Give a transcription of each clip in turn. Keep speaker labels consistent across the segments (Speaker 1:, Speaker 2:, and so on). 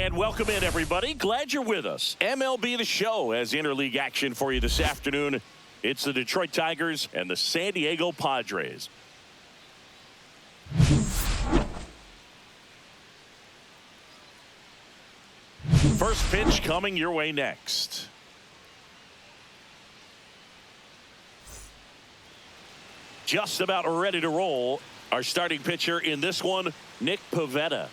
Speaker 1: And welcome in, everybody. Glad you're with us. MLB The Show has interleague action for you this afternoon. It's the Detroit Tigers and the San Diego Padres. First pitch coming your way next. Just about ready to roll. Our starting pitcher in this one, Nick Pivetta.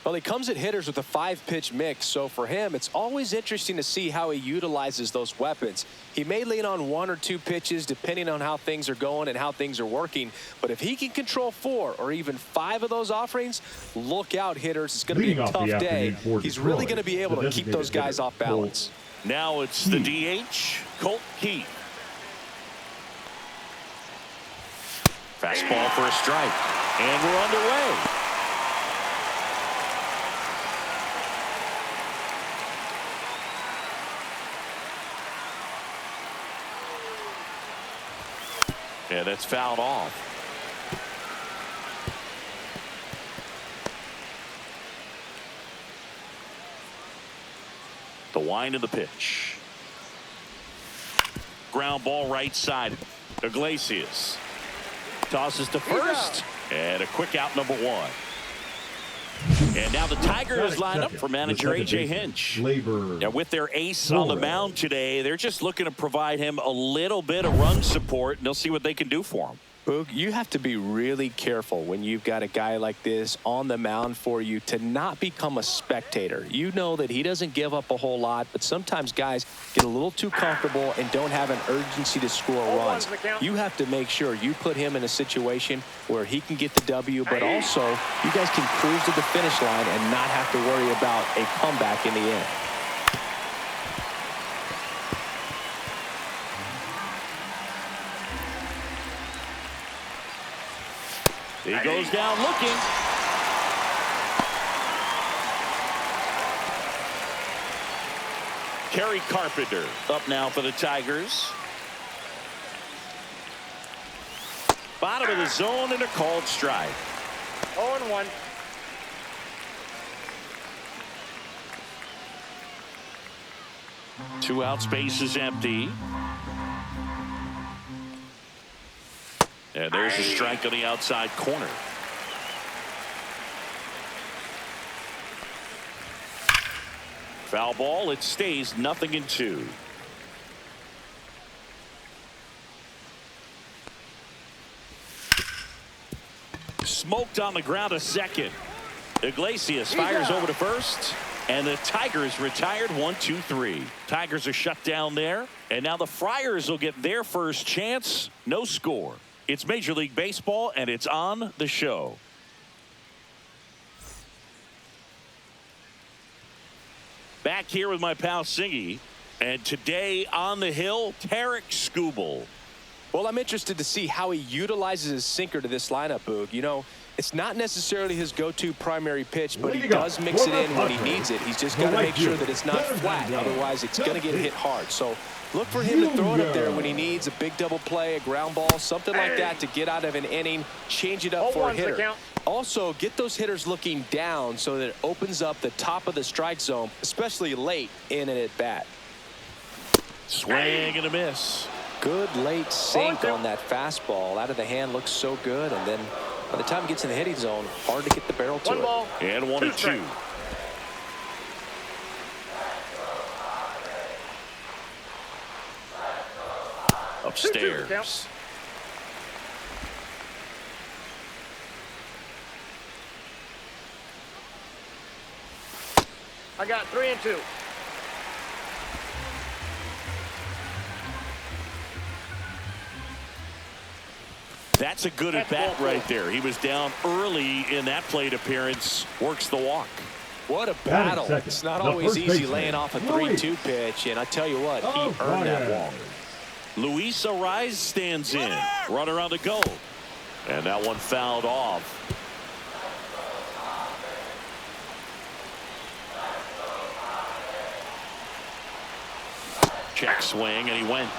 Speaker 2: Well, he comes at hitters with a 5-pitch mix, so for him, it's always interesting to see how he utilizes those weapons. He may lean on 1 or 2 pitches depending on how things are going and how things are working, but if he can control 4 or even 5 of those offerings, look out, hitters. It's going to be a tough day. He's really going to be able to keep those guys off balance.
Speaker 1: Now it's the DH, Colt Keith. Fastball for a strike, and we're underway. And it's fouled off. The wind of the pitch. Ground ball right side. Iglesias tosses to first, and a quick out, number 1. And now the Tigers line up for manager A.J. Hinch. And with their ace on the mound today, they're just looking to provide him a little bit of run support, and they'll see what they can do for him.
Speaker 2: Boog, you have to be really careful when you've got a guy like this on the mound for you to not become a spectator. You know that he doesn't give up a whole lot, but sometimes guys get a little too comfortable and don't have an urgency to score runs. You have to make sure you put him in a situation where he can get the W, but also you guys can cruise to the finish line and not have to worry about a comeback in the end.
Speaker 1: He goes down looking. Kerry Carpenter up now for the Tigers. Bottom of the zone and a called strike.
Speaker 3: 0-1.
Speaker 1: Two out, space is empty. And there's a strike on the outside corner. Foul ball. It stays 0-2. Smoked on the ground, a second. Iglesias fires over to first. And the Tigers retired 1-2-3. Tigers are shut down there. And now the Friars will get their first chance. No score. It's Major League Baseball, and it's on the show. Back here with my pal Singy, and today on the hill, Tarek Skubal.
Speaker 2: Well, I'm interested to see how he utilizes his sinker to this lineup, Boog. You know, it's not necessarily his go-to primary pitch, but he does mix it in when he needs it. He's just got to make sure that it's not flat. Otherwise, it's going to get hit hard. So look for him to throw it up there when he needs a big double play, a ground ball, something like that to get out of an inning, change it up for a hitter. Also, get those hitters looking down so that it opens up the top of the strike zone, especially late in an at-bat.
Speaker 1: Swing and a miss.
Speaker 2: Good late sink on that fastball. Out of the hand, looks so good, and then by the time it gets in the hitting zone, hard to get the barrel to it.
Speaker 1: And 1-2. Upstairs.
Speaker 3: I got 3-2.
Speaker 1: That's a good at bat right there. He was down early in that plate appearance. Works the walk.
Speaker 2: What a battle. It's not always easy laying off a 3-2 pitch, and I tell you what, he earned that walk.
Speaker 1: Luis Ariz stands in. Runner on the go. And that one fouled off. Check swing, and he went.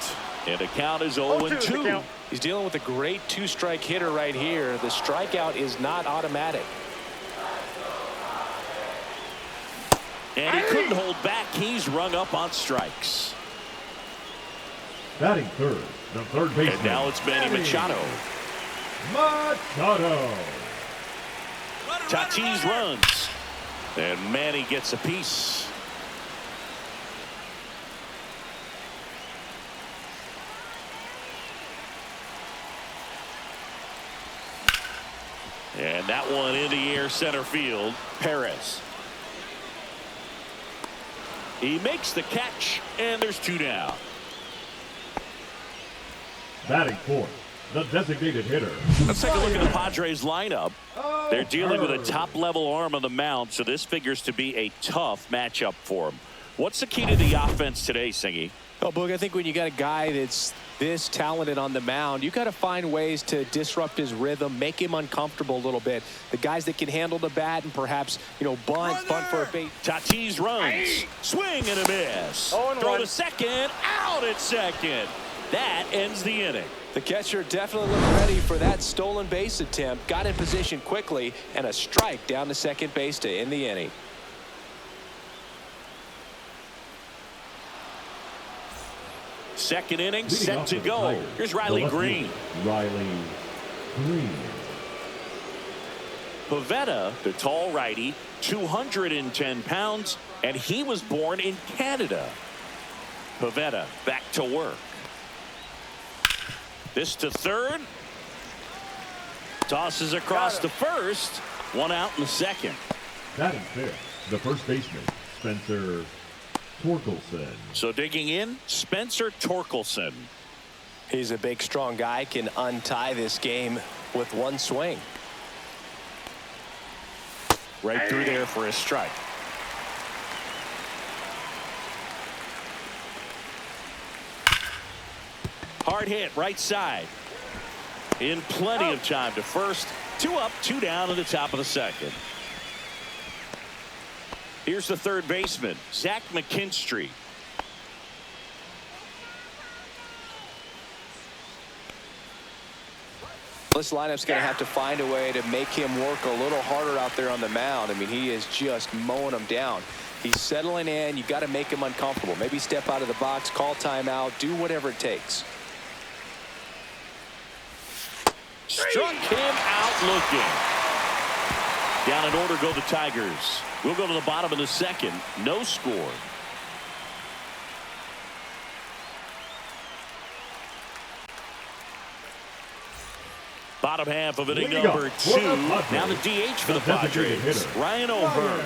Speaker 1: And the count is 0-2.
Speaker 2: He's dealing with a great 2-strike hitter right here. The strikeout is not automatic.
Speaker 1: And he couldn't hold back. He's rung up on strikes.
Speaker 4: Batting third, the third baseman.
Speaker 1: And now it's Manny Machado. Tatis runs. And Manny gets a piece. And that one in the air center field. Perez. He makes the catch, and there's 2 down.
Speaker 4: Batting fourth, the designated hitter.
Speaker 1: Let's take a look at the Padres lineup. They're dealing with a top-level arm on the mound, so this figures to be a tough matchup for them. What's the key to the offense today, Singy?
Speaker 2: Oh, Boog, I think when you got a guy that's this talented on the mound, you got to find ways to disrupt his rhythm, make him uncomfortable a little bit. The guys that can handle the bat and perhaps, bunt for a bait.
Speaker 1: Tatis runs. Swing and a miss. Throw to second. Out at second. That ends the inning.
Speaker 2: The catcher definitely looked ready for that stolen base attempt. Got in position quickly, and a strike down to second base to end the inning.
Speaker 1: Second inning set to go. Here's Riley Green. Pivetta, the tall righty, 210 pounds, and he was born in Canada. Pivetta back to work. This to third. Tosses across to first. 1 out in the second.
Speaker 4: Batting fifth, the first baseman, Spencer Torkelson.
Speaker 1: So digging in, Spencer Torkelson.
Speaker 2: He's a big, strong guy, can untie this game with one swing.
Speaker 1: Right through there for a strike. Hard hit, right side. In plenty of time to first. 2 up, 2 down in the top of the second. Here's the third baseman, Zach McKinstry.
Speaker 2: This lineup's going to have to find a way to make him work a little harder out there on the mound. I mean, he is just mowing them down. He's settling in. You got to make him uncomfortable. Maybe step out of the box, call timeout, do whatever it takes.
Speaker 1: Struck him out looking. Down in order go the Tigers. We'll go to the bottom of the second. No score. Bottom half of inning number 2. Now the DH for the Padres, Ryan O'Hearn.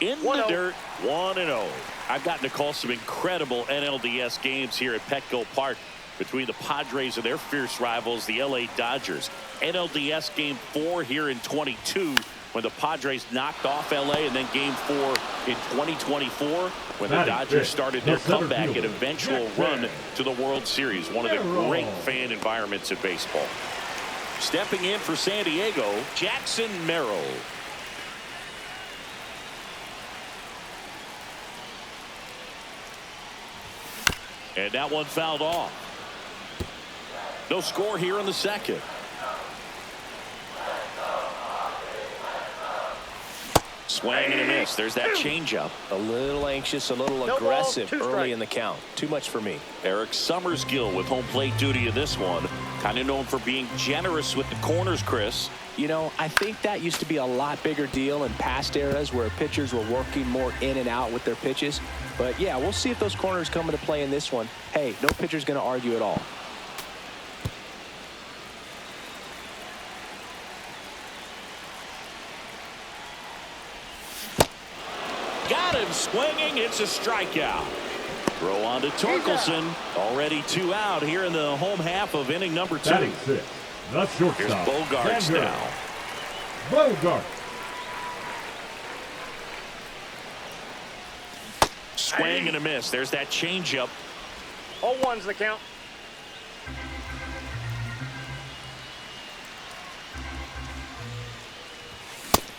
Speaker 1: In the dirt, 1-0. I've gotten to call some incredible NLDS games here at Petco Park between the Padres and their fierce rivals, the LA Dodgers. NLDS Game 4 here in 22 when the Padres knocked off LA, and then Game 4 in 2024 when the Dodgers started their comeback and eventual run to the World Series. One of the great fan environments in baseball. Stepping in for San Diego, Jackson Merrill. And that one fouled off. No score here in the second. Swing and a miss. There's that changeup.
Speaker 2: A little anxious, a little aggressive early in the count. Too much for me.
Speaker 1: Eric Summersgill with home plate duty in this one. Kind of known for being generous with the corners, Chris.
Speaker 2: I think that used to be a lot bigger deal in past eras where pitchers were working more in and out with their pitches. But yeah, we'll see if those corners come into play in this one. Hey, no pitcher's going to argue at all.
Speaker 1: Got him swinging. It's a strikeout. Throw on to Torkelson. Already 2 out here in the home half of inning number 2.
Speaker 4: Batting six, the shortstop.
Speaker 1: Here's Bogarts now.
Speaker 4: Bogart.
Speaker 1: Swing and a miss. There's that changeup.
Speaker 3: 0-1's the count.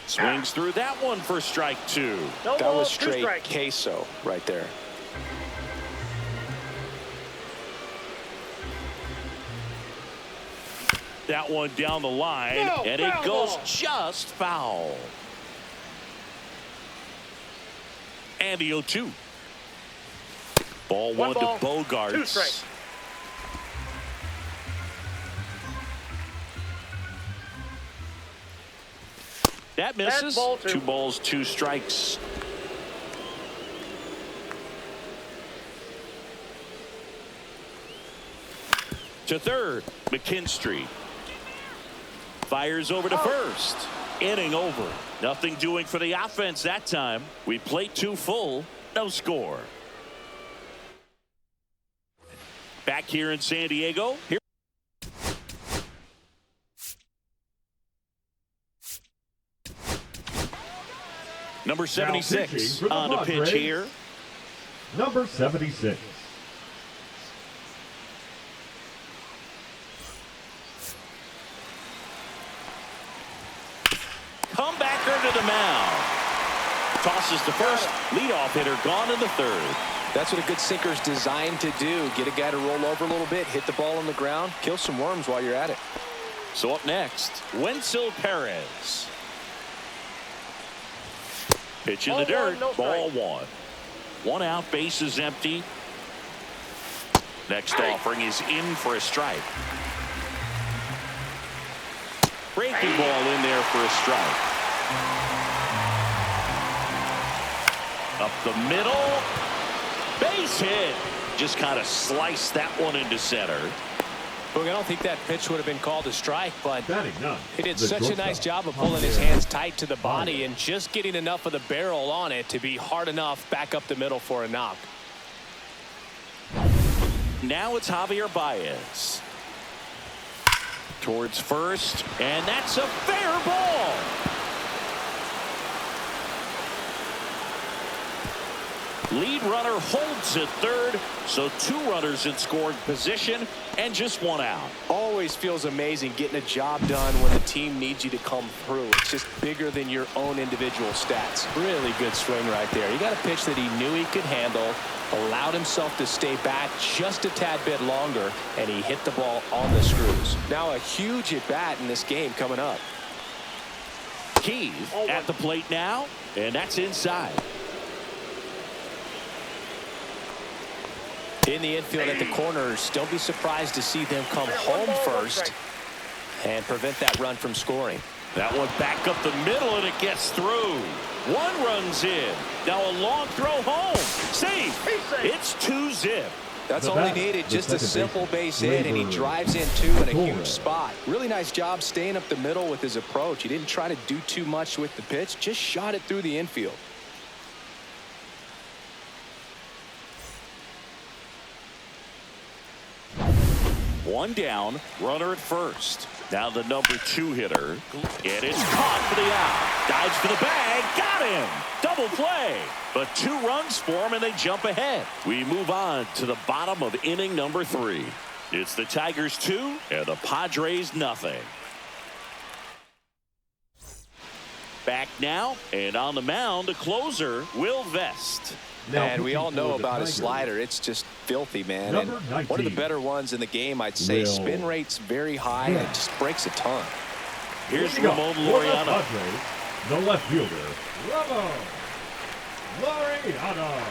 Speaker 1: Swings through that one for strike 2.
Speaker 3: No
Speaker 2: That
Speaker 3: ball,
Speaker 2: was
Speaker 3: 2
Speaker 2: straight
Speaker 3: strikes.
Speaker 2: queso right there.
Speaker 1: that one down the line,
Speaker 3: No,
Speaker 1: and it
Speaker 3: foul
Speaker 1: goes
Speaker 3: ball.
Speaker 1: just foul. And the 0-2. Ball one to
Speaker 3: ball, 2
Speaker 1: Bogarts.
Speaker 3: strikes.
Speaker 1: That misses.
Speaker 3: Ball 2.
Speaker 1: 2 balls, 2 strikes. To third, McKinstry. Fires over to first. Inning over. Nothing doing for the offense that time. We played 2 full. No score. Back here in San Diego. Here. Number 76 on the pitch here.
Speaker 4: Number 76.
Speaker 1: Comebacker to the mound. Tosses to first. Leadoff hitter gone in the third.
Speaker 2: That's what a good sinker is designed to do. Get a guy to roll over a little bit, hit the ball on the ground, kill some worms while you're at it.
Speaker 1: So up next, Wenzel Perez. Pitch in the dirt. Ball 1. 1 out, base is empty. Next offering is in for a strike. Breaking ball in there for a strike. Up the middle. Base hit. Just kind of sliced that one into center.
Speaker 2: Look, I don't think that pitch would have been called a strike, but he did
Speaker 4: The
Speaker 2: such a nice job of pulling his hands tight to the body and just getting enough of the barrel on it to be hard enough back up the middle for a knock.
Speaker 1: Now it's Javier Baez. Towards first, and that's a fair ball. Lead runner holds at third, so 2 runners in scoring position and just 1 out.
Speaker 2: Always feels amazing getting a job done when the team needs you to come through. It's just bigger than your own individual stats. Really good swing right there. He got a pitch that he knew he could handle, allowed himself to stay back just a tad bit longer, and he hit the ball on the screws. Now a huge at bat in this game coming up.
Speaker 1: Keith at the plate now, and that's inside.
Speaker 2: In the infield at the corners, don't be surprised to see them come home first and prevent that run from scoring.
Speaker 1: That one back up the middle, and it gets through. 1 runs in. Now a long throw home. Safe. It's 2-zip.
Speaker 2: That's all he needed, just a simple base hit, and he drives in 2 in a huge spot. Really nice job staying up the middle with his approach. He didn't try to do too much with the pitch, just shot it through the infield.
Speaker 1: One down, runner at first. Now the number 2 hitter, and it's caught for the out. Dives for the bag, got him. Double play, but 2 runs for him, and they jump ahead. We move on to the bottom of inning number 3. It's the Tigers 2 and the Padres nothing. Back now, and on the mound, the closer, Will Vest.
Speaker 2: And we all know about his slider. It's just filthy, man. And one of the better ones in the game, I'd say. Spin rate's very high, and it just breaks a ton.
Speaker 1: Here's Ramon Laureano.
Speaker 4: The left fielder, Ramon Laureano.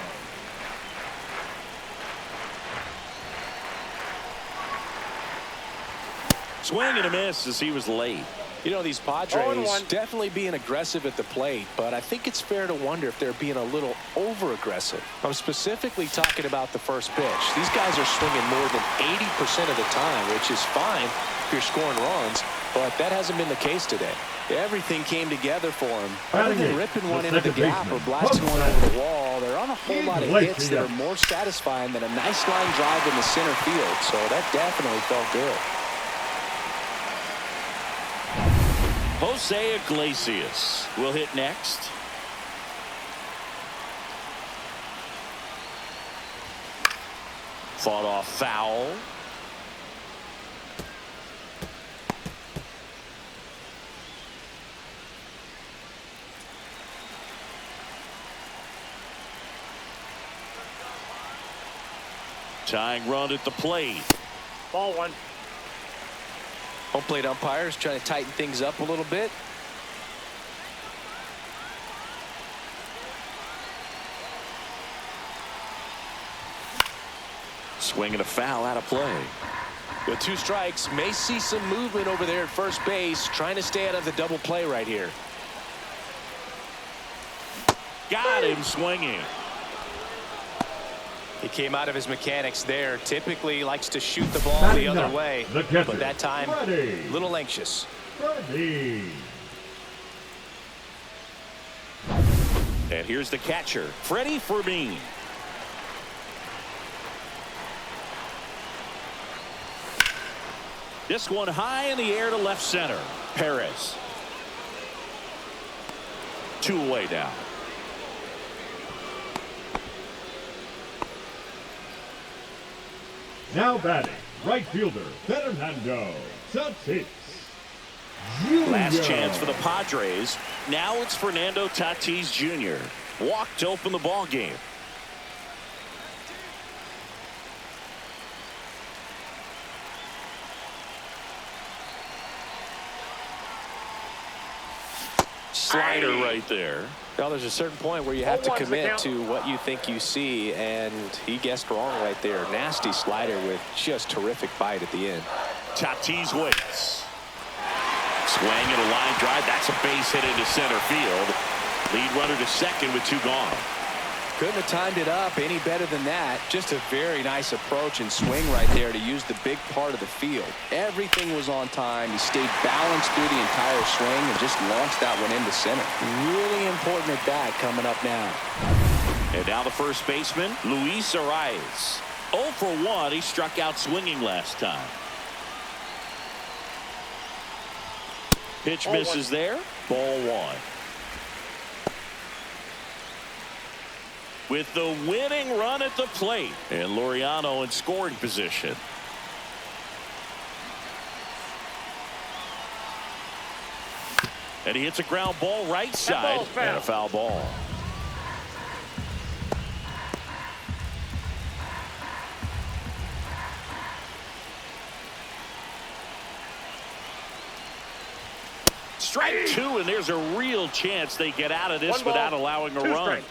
Speaker 1: Swing and a miss as he was late.
Speaker 2: You know, these Padres definitely being aggressive at the plate, but I think it's fair to wonder if they're being a little over-aggressive. I'm specifically talking about the first pitch. These guys are swinging more than 80% of the time, which is fine if you're scoring runs, but that hasn't been the case today. Everything came together for him. Other than ripping one into the gap or blasting one over the wall, there aren't a whole lot of hits that are more satisfying than a nice line drive in the center field, so that definitely felt good.
Speaker 1: Jose Iglesias will hit next. Fought off foul. Tying run at the plate.
Speaker 3: Ball 1.
Speaker 2: Home plate umpires trying to tighten things up a little bit.
Speaker 1: Swinging a foul out of play.
Speaker 2: With 2 strikes, may see some movement over there at first base, trying to stay out of the double play right here.
Speaker 1: Got him swinging.
Speaker 2: He came out of his mechanics there. Typically likes to shoot the ball the other way, but that time a little anxious.
Speaker 1: And here's the catcher, Freddie Fermin. This one high in the air to left center. Perez. 2 away now.
Speaker 4: Now batting, right fielder, Fernando Tatis Jr.
Speaker 1: Last chance for the Padres. Now it's Fernando Tatis Jr. Walked to open the ball game. Slider right there.
Speaker 2: Well, there's a certain point where you have to commit to what you think you see, and he guessed wrong right there. Nasty slider with just terrific bite at the end.
Speaker 1: Tatis waits. Swing and a line drive. That's a base hit into center field. Lead runner to second with 2 gone.
Speaker 2: Couldn't have timed it up any better than that. Just a very nice approach and swing right there to use the big part of the field. Everything was on time. He stayed balanced through the entire swing and just launched that one into center. Really important at bat coming up now.
Speaker 1: And now the first baseman, Luis Arias. 0 for 1. He struck out swinging last time. Pitch misses there. Ball 1. With the winning run at the plate, and Laureano in scoring position. And he hits a ground ball right side and a foul ball. Strike 2, and there's a real chance they get out of this without allowing a run.
Speaker 3: Strike.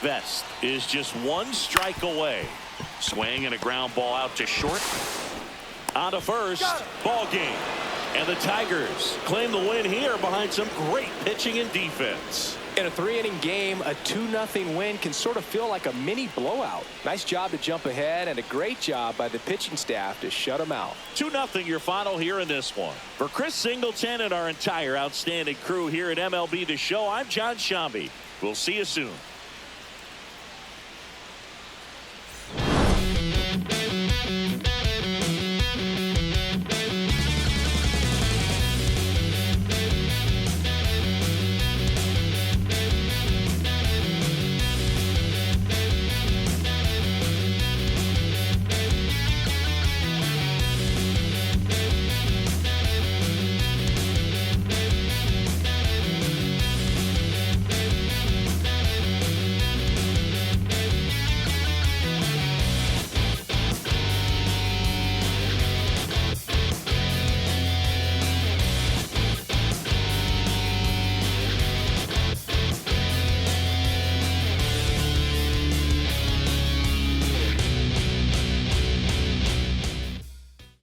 Speaker 1: Vest is just 1 strike away. Swing and a ground ball out to short. On to first. Ball game. And the Tigers claim the win here behind some great pitching and defense.
Speaker 2: In a 3-inning game, a 2-0 win can sort of feel like a mini blowout. Nice job to jump ahead and a great job by the pitching staff to shut them out.
Speaker 1: 2-0 your final here in this one. For Chris Singleton and our entire outstanding crew here at MLB The Show, I'm John Shambi. We'll see you soon.